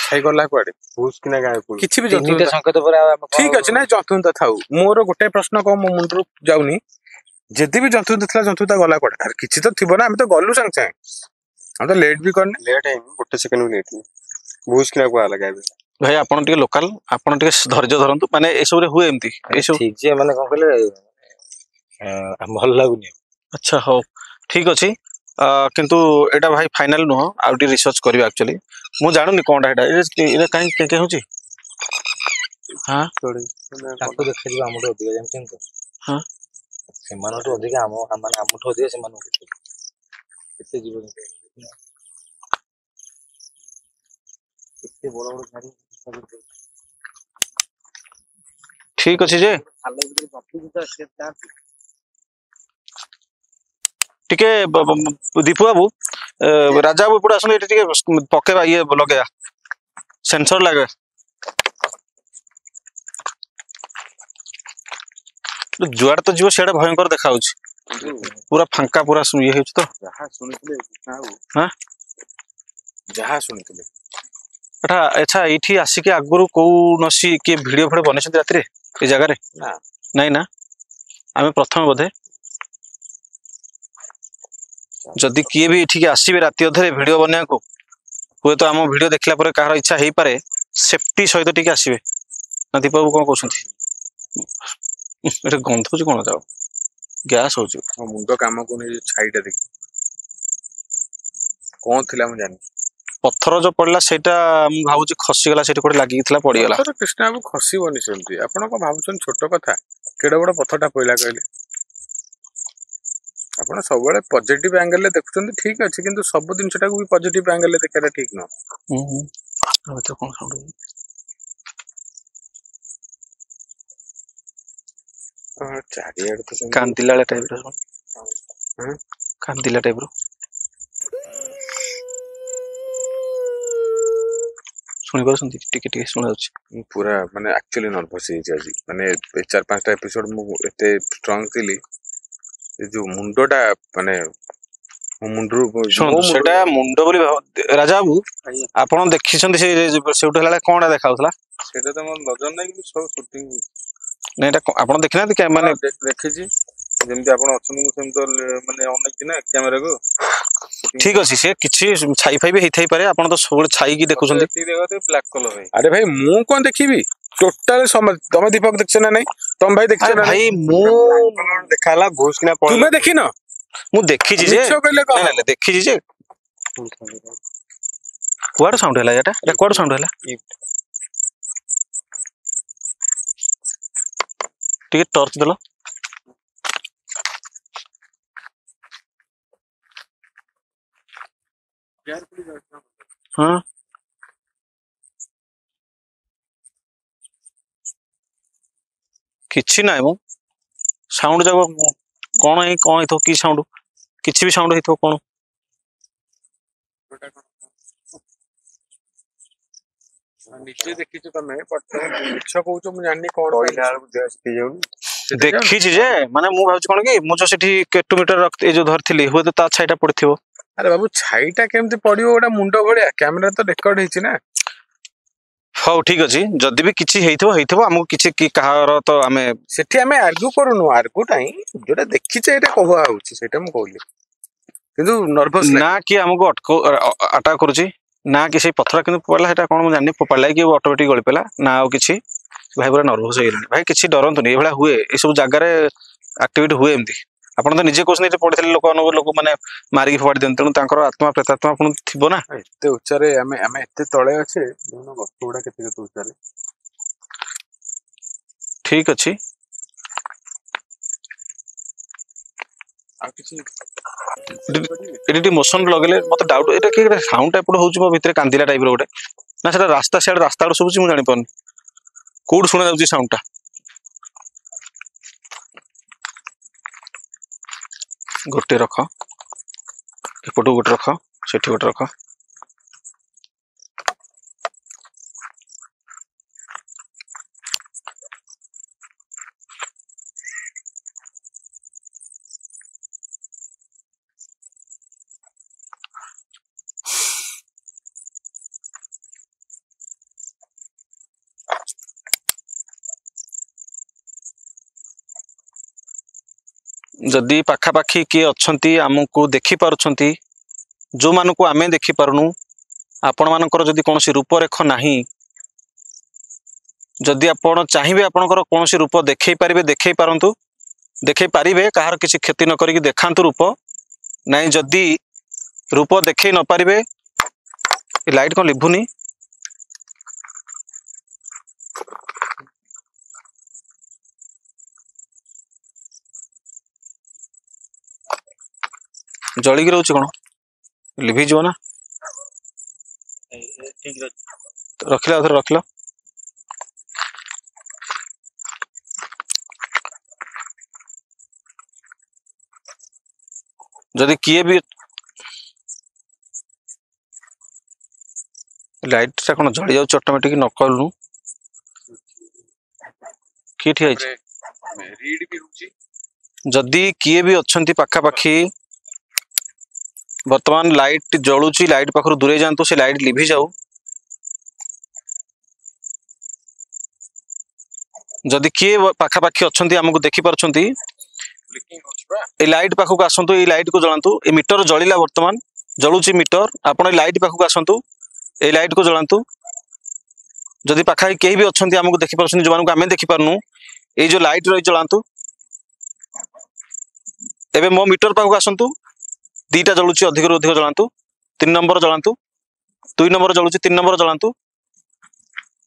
छाई गला कोडे भूस किना गाय को किछि भी जतु तीनटे संकेत पर ठीक अछि ना जतु त थाउ मोर गोटे प्रश्न को मो मुंडरू जाउनी जदी भी जंतु दिखला जंतु ता गला कोडे अरे किछि तो थिबो ना आमे तो गलु संग संग हम तो लेट भी करने लेट है गोटे सेकंड भी लेट भूस किना को आला गाय भाई आपण टिके लोकल आपण टिके धैर्य धरंतु माने ए सब रे हुए एमती ए सब ठीक जे माने कोन कहले भल लागुनी अच्छा हो ठीक अछि किंतु एटा भाई फाइनल नो आउटी रिसर्च करबा एक्चुअली मु जानूनी कोनटा एटा काई के होची हां ताको देखिबा हमरो अधिक जानछन तो हां सेमानटो अधिक हम माने हमठो अधिक सेमानो केते जीवन केते बड़ बड़ गाड़ी ठीक अछि जे टिके दीपू बाबू राजा बाबू पड़ा आसने टिके पकेबा ये लगेया सेंसर लगे जुआड़ तो जीव सेडा भयंकर देखा पूरा फांका पूरा ये हेछ तो जहा सुनितले हां जहा सुनितले एटा अच्छा इठी आसी के आगुरु को नसी के वीडियो फडे बनेछन रात्री ए जगह रे ना नहीं ना आमे प्रथम बोधे जदि किए भी इठी के आसीबे राती अधरे वीडियो बनिया को हुए तो आम वीडियो देखला परे कहार इच्छा हेई पारे सेफ्टी सहित टिके आसीबे ना दीपक बाबू कोन कहउछंती एटा गंध होची कोन जाओ गैस होची मुंडो काम को नहीं छाईटा देख कौन थिला हम जानी पत्थर जो पड़ला सेटा मु भाबुची खसी गला सेठी कोडे लागि थिला पड़ी गला तो कृष्णा बाबू खसीबनी सेमती आपण को भाबुछन छोट कथा केडे बड़ पत्थरटा पइला कहले आपण सब बेले पॉजिटिव एंगल ले देखुछन ठीक अछि किंतु सब दिन सेटा को भी पॉजिटिव एंगल ले देखाटा ठीक न अब तो कोन साउंड चारियाड तो कांतिला टाइप रो हां कांतिला टाइप रो सुनि परसंती टिके टिके सुना जाउची पूरा माने एक्चुअली नर्वस हे जाजी माने 4-5 टा एपिसोड मु एते स्ट्रांग थिली ए जो मुंडोटा माने मुंडरू सेटा मुंडो बोली राजा बाबू आपण देखिसंती से सेउट हला कोनडा देखाउतला सेटा तो मन नजर नै कि सब शूटिंग नै एटा आपण देखिना कि माने देखिजी जेमति आपण अछन सेम तो माने अनेक ना कैमरा को ठीक अछि से किछि छाई फाई भी हेई थाई पारे आपण तो सब छाई की देखुसंती ठीक देखते ब्लैक कलर है अरे भाई मु कोन देखिबी टोटल समझ तुम दीपक देखछ ना नहीं तुम भाई देखछ ना भाई मु देखाला घुस किना पड़ तुमे देखि न मु देखि छी जे नै देखि छी जे क्वाड साउंड हला एटा क्वाड साउंड हला टिके टॉर्च देलो हाँ किछि ना मु साउंड जाबो कोन है कोन हितो की साउंड किछि भी साउंड हितो कोन नीचे देखि छ तमे पट मिछ कहू छ मु जाननी कोन पहिला बुझ आस्ती जाउ देखी जे माने मु भाउछ कोन कि मु जो सेठी केटू मीटर ए जो धरथिली हुए तो ता छाइटा पड़थिबो। अरे बाबू छाईटा केमती पड़ियो गोटा मुंड भलिया कैमरा तो रेकॉर्ड हेछि ना। हौ ठीक अछि जदी भी किछि हेइथबो हमहु किछि कि कहार तो आमे सेठी आमे आर्ग्यू करूनु आर्ग्यू टाई जोटा देखिछे एटा कहवा होछि सेटा मु कहली किंतु नर्वस ना कि हमको अटको अटैक करूछि ना कि से पथरा किंतु पड़ला हेटा कोन मु जानि पड़ला कि ऑटोमेटिक गଳି पेला ना आ किछि भाई पूरा नर्वस हो गेलानी भाई किछि डरंतु नै एभला हुए ए सब जागा रे एक्टिविटी हुए एमती आपण तो निजे कोसने जे पड़थिले लोक माने मारी फोड़ देन तेनु तांकर आत्मा प्रेतात्मा आपण थिबो ना एते उच्चारे आमे आमे एते तळे अछि दोनो वस्तु गुडा केते केते उच्चारे ठीक अछि आ किछि एडिटी मोशन लगले मते डाउट एटा कि साउंड टाइप होउछ मो भितरे कांदिला टाइप रो गोटे ना सेटा रास्ता साइड रास्ता रो सुबुची मु जानि पन कोड सुना जाउची साउंड टा गोटे रख एपटो गोटे रख सेठी गोटे रख जदि पाखा पाखी किए अछंती हमकु देखि पारुछंती जो मानकु आमे देखि पारुनु आपण मानकर जदि कोनोसी रूपरेख नाही जदि आपण चाहिबे आपणकर कोनोसी रूप देखै पारंतु देखै पारिबे कहार किछि क्षति न करिक देखांतु रूप नाही जदि रूप देखै न पारिबे ए लाइट कोन लिभुनी जळी गिरौछ कोन लिभि जो ना ठीक रखिला उधर रखिला जदि किए भी लाइट सा कोन जळी जाउ ऑटोमेटिक न कलनु की ठीक अछि रीड भी होछि जदि किए भी अछंती पाखा पाखी वर्तमान लाइट जळुची लाइट पाखरु दूरे जानतो से लाइट लिभि जाऊ जदि किए पाखा पाखी अछंती हमकु देखि पारछंती ब्लिंकिंग होछि बा ए लाइट पाखु आसंतु ए लाइट को जळांतु ए मीटर जळिला वर्तमान जळुची मीटर आपण ए लाइट पाखु आसंतु ए लाइट को जळांतु जदि पाखा केही भी अछंती हमकु देखि पारछंती जो मानकु आमे देखि पारनु ए जो लाइट रही जळांतु एबे मो मीटर पाखु आसंतु दीटा जळुची अधिक रु अधिक जळांतु 3 नंबर जळांतु 2 नंबर जळुची 3 नंबर जळांतु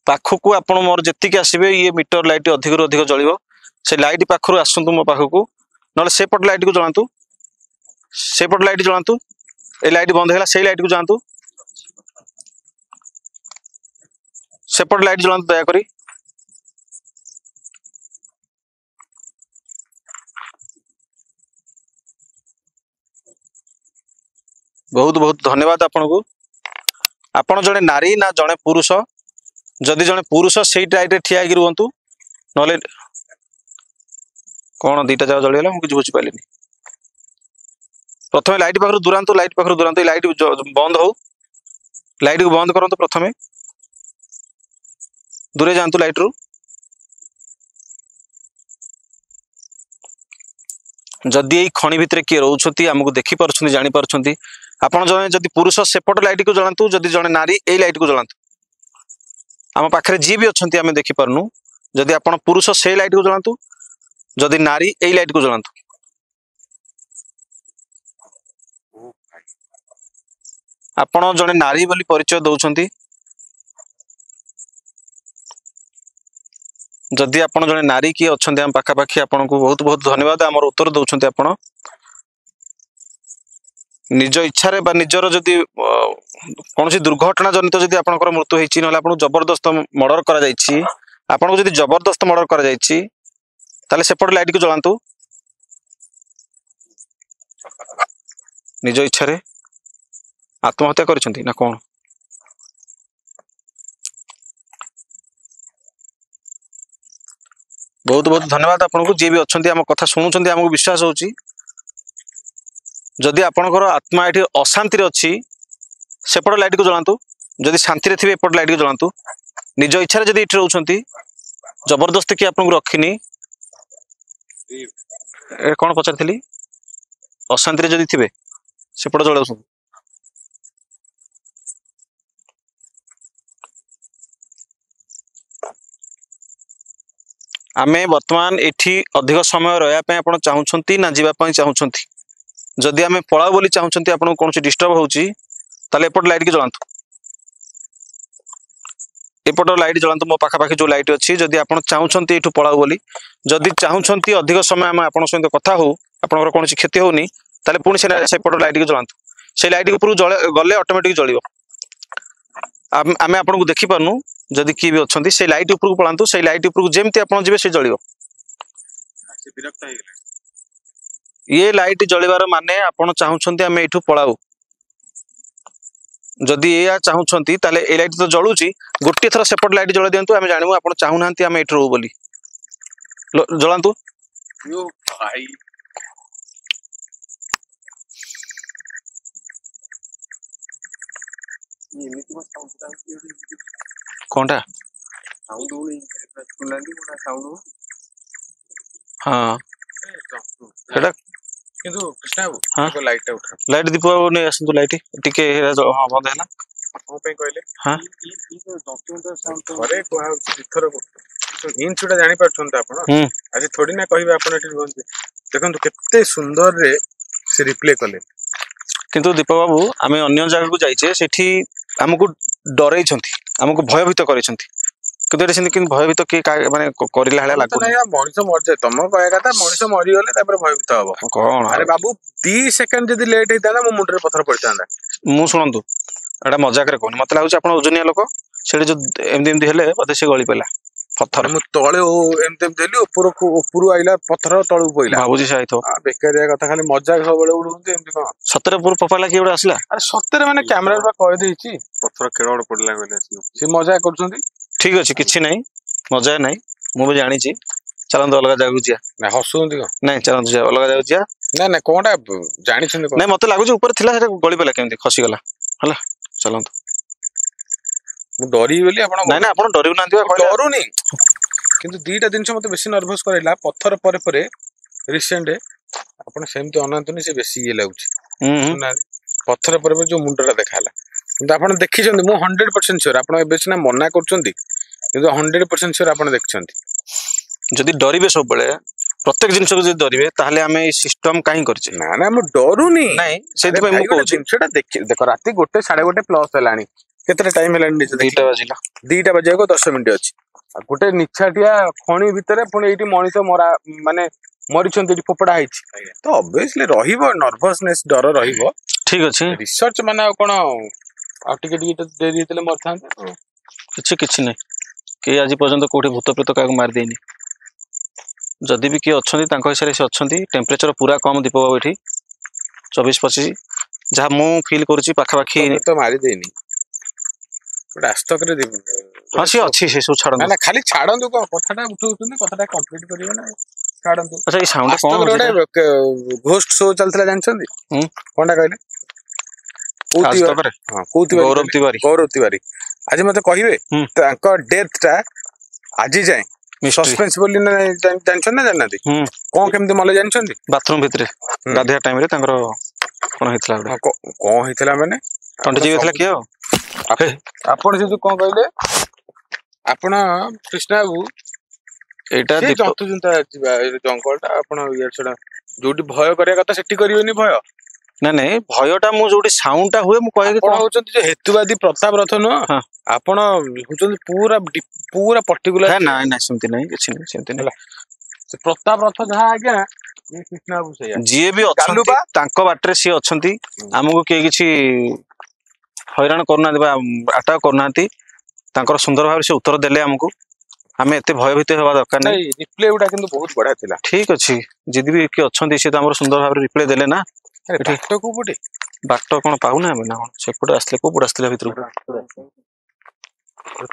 पाखु आपण मोर जेति के आसीबे ये मीटर लाइट अधिक रु अधिक जळिवो से लाइट पाखरु आसंतु मो पाखु नले सेपट लाइट को जळांतु सेपट लाइट जळांतु ए लाइट बंद हैला से लाइट को जांतु सेपट लाइट जळांतु दया करी बहुत बहुत धन्यवाद आपन को आपण जने नारी ना जने पुरुष जदि जने पुरुष सेई लाइट रे ठिया गिर हुंतु नले कोन दीटा जाव जळिला मु किछ बुझि पालिनी प्रथमे लाइट पाखरु दुरांतु लाइट बंद हो लाइट को बंद करंतु प्रथमे दूरे जानतु लाइट रु जदि एई खणी भितरे किए रहउछंती हमकु देखि पारछंती जानि पारछंती आपण जने जदि पुरुष सेपट लाइट को जळांतु जदि जने नारी एई लाइट को जळांतु हम पाखरे जी भी अछंती हमें देखि पारनु जदि आपण पुरुष से लाइट को जळांतु जदि नारी एई लाइट को जळांतु आपण जने नारी बोली परिचय दउछंती जदि आपण जने नारी की अछंती हम पाखा पाखी आपण को बहुत बहुत धन्यवाद हमर उत्तर दउछंती आपण निज इच्छा रे बा निजर जदि कोनसी दुर्घटना जनित जदि आपनकर मृत्यु हेछि नले आपण जबरदस्त मर्डर करा जायछि आपण को जदि जबरदस्त मर्डर करा जायछि ताले सेपट लाइट को जळांतु निज इच्छा रे आत्महत्या करिसंती ना कोन बहुत बहुत धन्यवाद आपको जी भी अच्छा आम कथा शुणुंट आमको विश्वास होची जदि आपणकर आत्मा ये अशांति अच्छी सेपट लाइट को जलातु जदि शांति थे एपट लाइट को जलातु निज इच्छा जदि ये रोचे जबरदस्ती कि आपको रखिनी कौन पचारि अशांति जदि थे सेपट जलाऊ आमे वर्तमान एठी अधिक समय रहा चाहूँगी ना जावाई चाहूँगी जदि आमे पलाऊ बोली चाहूँगी आपको कौन डिस्टर्ब होची ताले एपट लाइट की जलातु एपट लाइट जलातु मो पाखापाखि जो लाइट अच्छी जदि आप चाहूँगी ये पलाऊ बोली जदि चाहूँगी अधिक समय आम आप सहित कथा हो आपंकर कौन क्षति होनी ताले पुणी सेपट लाइट की जलातु से लाइट ऊपर गले ऑटोमेटिक जलियो आम आपको देखिपारनु जदि किए भी अच्छा से लाइट ऊपर पलांतु से लाइट ऊपर जमती आप जी से जलियो ये लाइट जलिबार माने आपण चाहूँगी आम यू पलाऊ जदि या चाहूँगी ताले ए लाइट तो जलुची गोटे थर सेपट लाइट जल दिंतु आम जानू आप चाहूना आम ये रो बोली जलांतु कौनटा हाँ सेटा किंतु कृष्णा बाबू हाँ लाइट उठा लाइट दीप बाबू नहीं आसतु लाइट टिके हाँ बंद है कौन पे कहले हाँ घरे कहा दिथर हिंस उडा जानि परछन आपण आज थोड़ी ना कहबे आपण एठी रुहंते देखंतु केते सुंदर रे से रिप्ले कले किंतु दीप बाबू आम अन्य जगह को जाइए सेठी आमको डरई आमको भयभीत कर किंतु भयभीत किए माने करला हाले लागु मनीष मर जाए तुम कह कथा मनीष मरीगले भयभीत हम कौन अरे बाबू 2 सेकंड जदि लेट होता मो मुंडे पथर पड़ता मु शुणु एटा मजाक कहूनी मत लगुच आप ओजनिया लोक से जो एमती हेले बोधे से गली पड़ा पत्थर मु तले एमती देली ऊपर आइला पत्थर तळु पइला भाबुजी से आइथो बेकारिया कथा खाली मजाक सब बेले उडुंते एमती कोन सतरे पूर पपाला कि उडा आसला अरे सतरे माने कैमरा पर कह देछि पत्थर केड़ पड़ला गले से मजाक करछंती ठीक अच्छे किसी ना मजा ना मुझे जानी चलते अलग जगह जा ना हसुंती को नहीं चलते जा अलग जगह जा ना ना कोनटा जानि छन नहीं मत लगुच ऊपर थिला गली पड़ा केमती खसीगला है चलते मु डरी बोली आपण ना ना आपण डरिउ नांती डरुनी किंतु दीटा दिन मते बेसी नर्वस करैला पत्थर परे परे रिसेंट आपण सेमती अनंतनी से बेसी ये लागुच सुना पत्थर परे जो मुंडला देखाला किंतु आपण देखिछन्ती मु 100% श्योर आपण एबे सिना मना करछन्ती किंतु 100% श्योर आपण देखिछन्ती जदि डरिबे सब बेले प्रत्येक जिनिस को जदि डरिबे ताहले आमे ई सिस्टम काहे करछे ना ना मु डरुनी नहीं सेति पे मु कहूची जिनिसटा देखो राती 1:30 प्लस हेलानी केतरे टाइम हेलानी दुईटा बाजिला 2टा बजे 10 मिनिट अछि गोटे निछाटिया खणी भितरे पुणी एठी मनीष मरा माने मरिछन्ती एठी फोपड़ा आइछि तो ऑब्वियसली रहिबो नर्वसनेस डर रहिबो ठीक अछि रिसर्च माने कोन आ टिके देरी हेतले मरथांते किछि नहीं कि आज पर्यंत कोठी भूत प्रेत का मार देनी जदि भी किए अच्छा हिसाब से अच्छा टेम्परेचर पूरा कम दीप बाबू ये 24-25 जहाँ मु फिल करुच्ची पाखापाखि तो मारी देनी रास्तक रे हाँ सी अच्छी से सब छाड़ ना खाली छाड़ू कौन कथाटा उठाउछन कथाटा कंप्लीट करिवे ना छाड़ू अच्छा ये साउंड कौन घोस्ट शो चलतला जानछन्ती कोनटा कहले गौरव तिवारी आज मते कहिवे तांको डेथ टा आज जाए सस्पेंस बोली ना जानछन ना जाननाती कोन केमते मले जानछन्ती बाथरूम भितरे गाधिया टाइम रे तांकर कोन हेतला कोन हेतला माने तंटे जी हेतला कियो आपण से जो कोन कहले आपण कृष्णा बाबू एटा जंतु जंता जंगलटा आपण यार छडा जोटी भय करिया कथा सेठी करिवेनी भय ना नहीं भयटा मु जोटी साउंडटा हुए मु कहि कोन होचंती जे हेतुवादी प्रताप रथ न आपण होचंती पूरा पूरा पर्टिकुलर है ना ना सुनती नहीं किछि नहीं सुनती नहीं से प्रताप रथ जहा आज्ञा ये कृष्णा बाबू सैया जे भी अछंती तांको बाटरे सी अछंती हमको के किछि हैरान करना बा अटैक करनांती तांकर सुंदर भाव से उत्तर देले हमको हमें एते भयभीत हेबा दरकार नहीं रिप्ले उडा किंतु बहुत बढ़िया थिला ठीक अछि जदि भी के अछंती से हमर सुंदर भाव रिप्ले देले ना बाट को पटे बाट कोन पाउना ना कोन सेपटे आसले को पड़ आसले भितर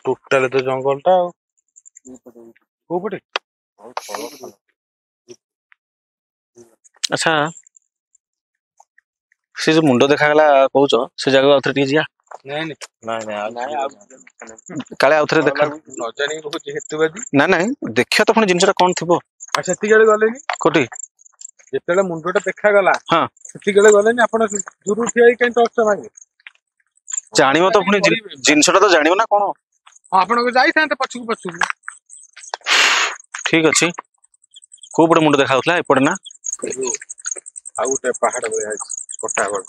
टोटल तो जंगलटा को पटे ଆଚ୍ଛା ସେ ଯୋଉ ମୁଣ୍ଡ ଦେଖାଗଲା କହୁଛ ସେ ଜାଗାକୁ ଆଉଥରେ ଟିକେ ଯିବା କାଳେ ଆଉଥରେ ଦେଖା ନ ଜାଣି କହୁଛି ହେତୁବାଦୀ ନାଇଁ ଦେଖିବା ତ ପୁଣି ଜିନିଷଟା କଣ ଥିବ ସେତିକି ବେଳେ ଗଲେନି କୋଉଠି ଯେତେବେଳେ ମୁଣ୍ଡଟା ଦେଖାଗଲା ହଁ ସେତିକି ବେଳେ ଗଲେନି ଆପଣ ଦୂରରୁ ଠିଆ ହେଇକି କାଇଁ ଟର୍ଚ୍ଚ ମାରିବେ ଜାଣିବ ତ ପୁଣି ଜିନିଷଟା ତ ଜାଣିବ ନା କଣ ଆପଣଙ୍କୁ ଯାଇଥାନ୍ତେ ପଛକୁ ଠିକ ଅଛି କୋଉ ପଟେ ମୁଣ୍ଡ ଦେଖାଯାଉଥିଲା ଏପଟେ ନା ଆଉ ଗୋଟେ ପାହାଡ ଭଳିଆ ଅଛି କୋଟାଗଡ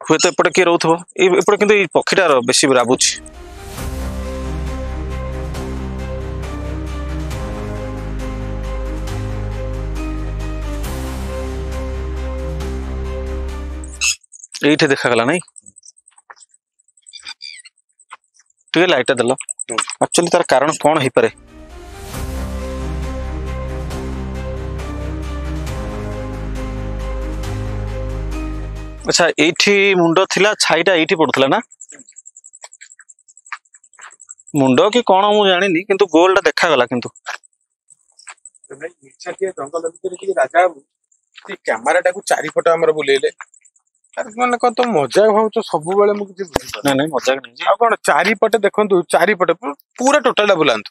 ହୁଏତ ଏପଟେ କିଏ ରହୁଥିବ ଏପଟେ କିନ୍ତୁ ଏଇ ପକ୍ଷୀଟା ବେଶୀ ରାବୁଛି ଏଇଠି ଦେଖାଗଲା ନାଇଁ ଟିକେ ଲାଇଟଟା ଦେଲ ଆକ୍ଚୁଆଲି ତାର କାରଣ କଣ ହେଇପାରେ ଆଚ୍ଛା ଏଇଠି ମୁଣ୍ଡ ଥିଲା ଛାଇଟା ଏଇଠି ପଡୁଥିଲା ନା ମୁଣ୍ଡ କି କଣ ମୁଁ ଜାଣିନି କିନ୍ତୁ ଗୋଲଟା ଦେଖାଗଲା କିନ୍ତୁ ଜଙ୍ଗଲ ଭିତରେ ଟିକେ ରାଜା ବାବୁ ସେ କ୍ୟାମେରାଟାକୁ ଚାରିପଟ ଆମର ବୁଲେଇଲେ ମାନେ କଣ ତ ମଜା ଭାବୁଛ ସବୁବେଳେ ମୁଁ କିଛି ବୁଝିପାରୁନି ନାଇଁ ମଜାକ ନାହିଁ ଆଉ କଣ ଚାରିପଟେ ଦେଖନ୍ତୁ ଚାରିପଟେ ପୁରା ଟୋଟାଲଟା ବୁଲାନ୍ତୁ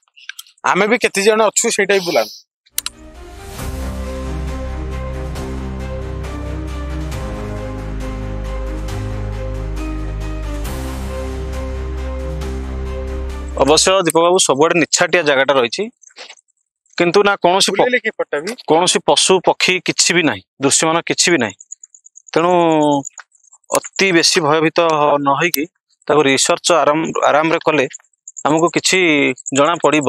ଆମେ ବି କେତେ ଜଣ ଅଛୁ ସେଇଟା ବି ବୁଲାନ୍ତୁ ଅବଶ୍ୟ ଦୀପକ ବାବୁ ସବୁଆଡେ ନିଛାଟିଆ ଜାଗାଟା ରହିଛି କିନ୍ତୁ ନା କୌଣସି ପଶୁ ପକ୍ଷୀ କିଛି ବି ନାହିଁ ଦୃଶ୍ୟମାନ କିଛି ବି ନାହିଁ ତେଣୁ ଅତି ବେଶୀ ଭୟଭୀତ ନ ହେଇକି ତାକୁ ରିସର୍ଚ୍ଚ ଆରାମରେ କଲେ ଆମକୁ କିଛି ଜଣା ପଡିବ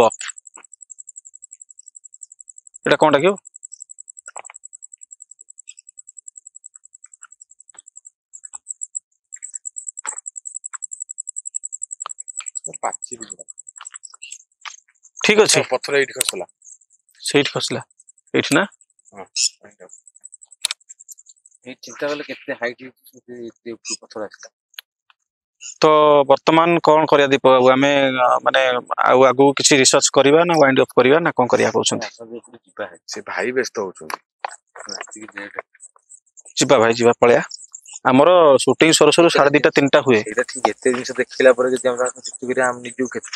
ଏଇଟା କଣ ଡାକିବ ଠିକ ଅଛି ପଥର ଏଇଠି ଖସିଲା ସେଇଠି ଖସିଲା ଏଇଠି ନା ଚିନ୍ତା କଲେ କେତେ ହାଇଟ୍ ପଥର ଆସିଲା ତ ବର୍ତ୍ତମାନ କଣ କରିବା ଦୀପକ ବାବୁ ଆମେ ମାନେ ଆଉ ଆଗକୁ କିଛି ରିସର୍ଚ୍ଚ କରିବା ନା ୱାଇଣ୍ଡ ଅପ୍ କରିବା ନା କଣ କରିବା କହୁଛନ୍ତି ସେ ଭାଇ ବ୍ୟସ୍ତ ହଉଛନ୍ତି ଯିବା ଭାଇ ଯିବା ପଳେଇବା ଆମର ସୁଟିଂ ସରୁ ସରୁ 2:30 3ଟା ହୁଏ ସେଇଟା ଠିକ ଏତେ ଜିନିଷ ଦେଖିଲା ପରେ ଯଦି ଆମେ ନିଜକୁ କେତେ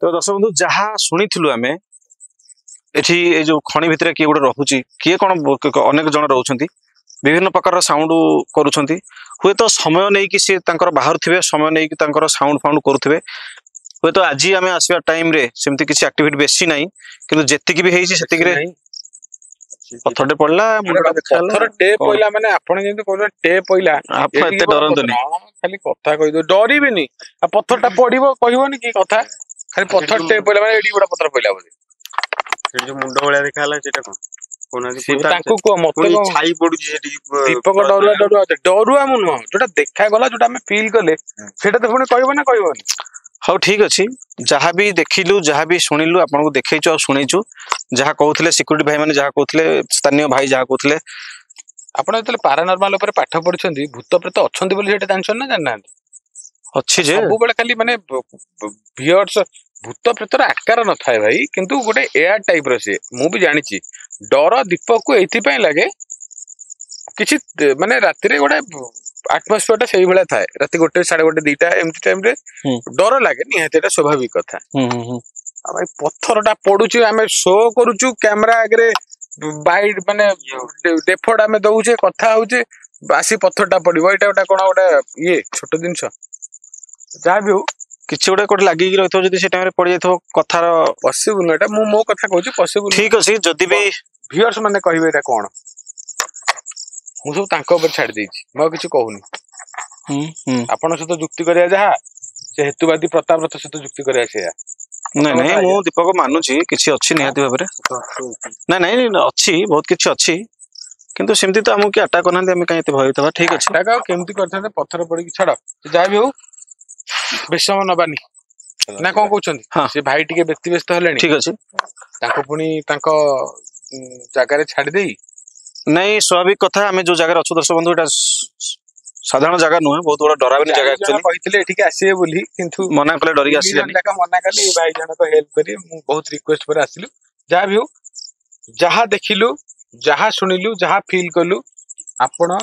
ତ ଦର୍ଶକ ବନ୍ଧୁ ଯାହା ଶୁଣିଥିଲୁ ଆମେ ଏଠି ଏଇ ଯୋଉ ଖଣି ଭିତରେ କିଏ ଗୋଟେ ରହୁଛି କିଏ କଣ ଅନେକ ଜଣ ରହୁଛନ୍ତି ବିଭିନ୍ନ ପ୍ରକାରର ସାଉଣ୍ଡ କରୁଛନ୍ତି ହୁଏତ ସମୟ ନେଇକି ସିଏ ତାଙ୍କର ବାହାରୁଥିବେ ସମୟ ନେଇକି ତାଙ୍କର ସାଉଣ୍ଡ ଫାଉଣ୍ଡ କରୁଥିବେ ହୁଏତ ଆଜି ଆମେ ଆସିବା ଟାଇମରେ ସେମିତି କିଛି ଆକ୍ଟିଭିଟି ବେଶୀ ନାହିଁ କିନ୍ତୁ ଯେତିକି ବି ହେଇଛି ସେତିକିରେ ପଥରଟେ ପଡିଲା ମୁଣ୍ଡଟା ପଥର ଟେ ପଇଲା ମାନେ ଆପଣ ଯେମିତି କହିଲେ ଟେ ପଇଲା ଆପଣ ଏତେ ଡରନ୍ତୁନି ଖାଲି କଥା କହିଦଉ ଡରିବେନି ଆଉ ପଥରଟା ପଡିବ କହିବନି କି କଥା ଖାଲି ପଥର ଟେ ପଇଲା ମାନେ ଏଠି ଗୋଟେ ପଥର ପଇଲା ବୋଧେ ସେଠି ଯୋଉ ମୁଣ୍ଡ ଭଳିଆ ଦେଖା ହେଲା ସେଟା କଣ ତାଙ୍କୁ କୁହ ମତେ ଛାଇ ପଡୁଛି ସେଠି ଦୀପକ ଡରୁଆ ମୁଁ ନୁହଁ ଯୋଉଟା ଦେଖାଗଲା ଯୋଉଟା ଆମେ ଫିଲ୍ କଲେ ସେଇଟା ତ ପୁଣି କହିବ ନା କହିବନି ହଉ ଠିକ ଅଛି ଯାହା ବି ଦେଖିଲୁ ଯାହା ବି ଶୁଣିଲୁ ଆପଣଙ୍କୁ ଦେଖେଇଛୁ ଆଉ ଶୁଣିଛୁ ଯାହା କହୁଥିଲେ ସିକ୍ୟୁରିଟି ଭାଇ ମାନେ ଯାହା କହୁଥିଲେ ସ୍ଥାନୀୟ ଭାଇ ଯାହା କହୁଥିଲେ ଆପଣ ଯେତେବେଳେ ପାରାନର୍ମାଲ ଉପରେ ପାଠ ପଢିଛନ୍ତି ଭୂତ ପ୍ରେତ ଅଛନ୍ତି ବୋଲି ସେଇଟା ଜାଣିଛନ୍ତି ନା ଜାଣିନାହାନ୍ତି ଅଛି ଯେ ସବୁବେଳେ ଖାଲି ମାନେ ଭୂତ ପ୍ରେତର ଆକାର ନଥାଏ ଭାଇ କିନ୍ତୁ ଗୋଟେ ଏୟାର ଟାଇପର ସିଏ ମୁଁ ବି ଜାଣିଛି ଡର ଦୀପକକୁ ଏଇଥିପାଇଁ ଲାଗେ କିଛି ମାନେ ରାତିରେ ଗୋଟେ ଆଟମସ୍ଫିୟର ଟା ସେଇଭଳିଆ ଥାଏ ରାତି 1 1:30 2ଟା ଏମିତି ଟାଇମରେ ଡର ଲାଗେ ନିହାତି ଏଟା ସ୍ୱାଭାବିକ କଥା ଆଉ ଭାଇ ପଥରଟା ପଡୁଛି ଆମେ ଶୋ କରୁଛୁ କ୍ୟାମେରା ଆଗରେ ବାଇଟ ମାନେ ଡେଫର୍ଡ ଆମେ ଦଉଛେ କଥା ହଉଛେ ଆସି ପଥରଟା ପଡିବ ଏଇଟା ଗୋଟେ କଣ ଗୋଟେ ଇଏ ଛୋଟ ଜିନିଷ ଯାହା ବି ହଉ କିଛି ଗୋଟେ କୋଉଠି ଲାଗିକି ରହିଥିବ ଯଦି ସେ ଟାଇମରେ ପଡି ଯାଇଥିବ କଥାର ପସିବୁଲ ନୁହଁ ଏଟା ମୁଁ ମୋ କଥା କହୁଛି ପସିବୁଲ ଠିକ ଅଛି ଯଦି ବି ଭିଉଅର୍ସ ମାନେ କହିବେ ଏଇଟା କଣ ମୁଁ ସବୁ ତାଙ୍କ ଉପରେ ଛାଡି ଦେଇଛି ମୁଁ ଆଉ କିଛି କହୁନି ଆପଣଙ୍କ ସହିତ ଯୁକ୍ତି କରିବା ଯାହା ସେ ହେତୁବାଦୀ ପ୍ରତାପରଥ ସହିତ ଯୁକ୍ତି କରିବା ସେଇଆ ନାଇଁ ମୁଁ ଦୀପକ ମାନୁଛି କିଛି ଅଛି ନିହାତି ଭାବରେ ନାଇଁ ଅଛି ବହୁତ କିଛି ଅଛି କିନ୍ତୁ ସେମିତି ତ ଆମକୁ କିଏ ଆଟାକ୍ କରୁନାହାନ୍ତି ଆମେ କାହିଁ ଏତେ ଭୟଭୀତ ହେବା ଠିକ ଅଛି କେମିତି କରିଥାନ୍ତେ ପଥର ପଡିକି ଛାଡ ଯାହା ବି ହଉ ବେଶ ସମୟ ନବାନି ନା କଣ କହୁଛନ୍ତି ସେ ଭାଇ ଟିକେ ବ୍ୟସ୍ତ ହେଲେଣି ଠିକ ଅଛି ତାଙ୍କୁ ପୁଣି ତାଙ୍କ ଜାଗାରେ ଛାଡି ଦେଇ ନାଇଁ ସ୍ୱାଭାବିକ କଥା ଆମେ ଯୋଉ ଜାଗାରେ ଅଛୁ ଦର୍ଶକ ବନ୍ଧୁ ଏଟା साधारण जगह नुहे बहुत बड़ा डरावनी जगह एक्चुअली କହିଥିଲେ ଏଠିକି ଆସିବେ ବୋଲି କିନ୍ତୁ मना कले डरिक आसिले मना कले ए भाई जनक हेल्प करी मु बहुत रिक्वेस्ट पर आसिलु जहाँ भी हो जहाँ देखिलु जहाँ शुणिलु जहाँ फील कलु आपण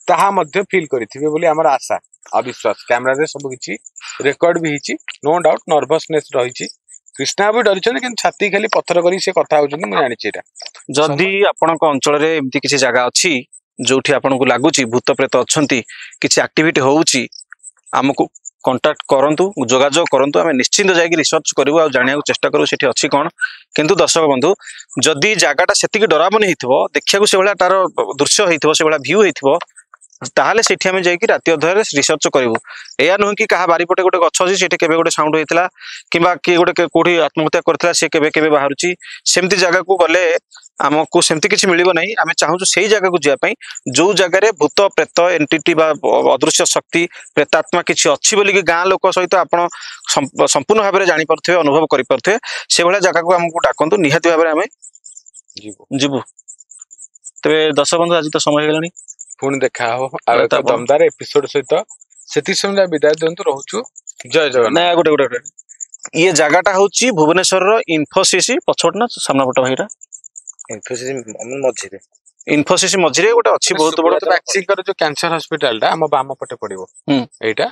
ताहा मध्य फील करिथिबे बोली हमर आशा अविश्वास कैमरा रे सब किछि रेकॉर्ड भी हिची नो डाउट नर्वसनेस रहिछि कृष्णा भी डरिछन कि छाती खाली पत्थर करी से कथा होछन मु जानि छिटा जदि आपनक अंचल रे एमती किछि जगह अछि जोठी आपनको लागुची भूत प्रेत अछंती किछि एक्टिविटी होउची हमकु कांटेक्ट करंतु जोगाजोग करंतु आमे निश्चिंत जाई रिसर्च करबो आ जानिया चेष्टा करू सेठी अछि कोन किंतु दर्शक बंधु जदि जगाटा सेतिकी डराबनी हिथबो देखिया को से बेला तार दृश्य हिथबो से बेला व्यू हिथबो ताहले सेठी आमे जाई कि राति अधरे रिसर्च करबो एया नुह कि कहा बारीपटे गोटे गछ अछि सेठी केबे गोटे साउंड होइतला किबा कि गोटे कोठी आत्महत्या करथला से केबे केबे बाहरुची सेमती जगह को गले हमको सेमती किछि मिलिबो नै आमे चाहू सेही जगह को जिया पई जो जगह रे भूत प्रेत एंटिटी बा अदृश्य शक्ति प्रेतात्मा किछि अछि बोली कि गां लोक सहित आपण संपूर्ण भाबरे जानि परथेबे अनुभव करि परथेबे से भला जगह को हमको डाकंतु निहाती भाबरे आमे जीवु तबे दर्शक बंधु आज तो समय गेलानी पुणी देखा हो आ दमदार एपिसोड सहित सेति समय विदाय दंतु रहउछु जय जगन्नाथ ना गोटे गोटे ये जगहटा होची भुवनेश्वर रो इन्फोसिस पछोट ना सामना पट भाईटा इन्फोसिस मझिरे गोटे अछि बहुत बड़ वैक्सीन कर जो कैंसर हॉस्पिटल टा हम बाम पटे पड़िबो एटा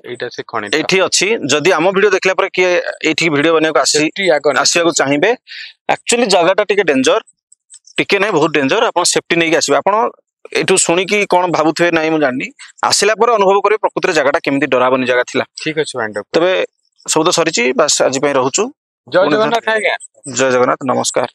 एटा से खणी एठी अछि जदी हम वीडियो देखला पर कि एठी वीडियो बने को आसिया को चाहिबे एक्चुअली जगहटा टिके डेंजर टिके नै बहुत डेंजर अपन सेफ्टी नै के आसीबे अपन एठू सुनी कि कोन भाबुथे नै मु जाननी आसिला पर अनुभव करे प्रकृति जगहटा केमती डराबनी जगह थिला ठीक अछि वाइंड अप तबे सब तो सरीची बस आज पई रहउछु जय जगन्नाथ आज्ञा जय जगन्नाथ नमस्कार।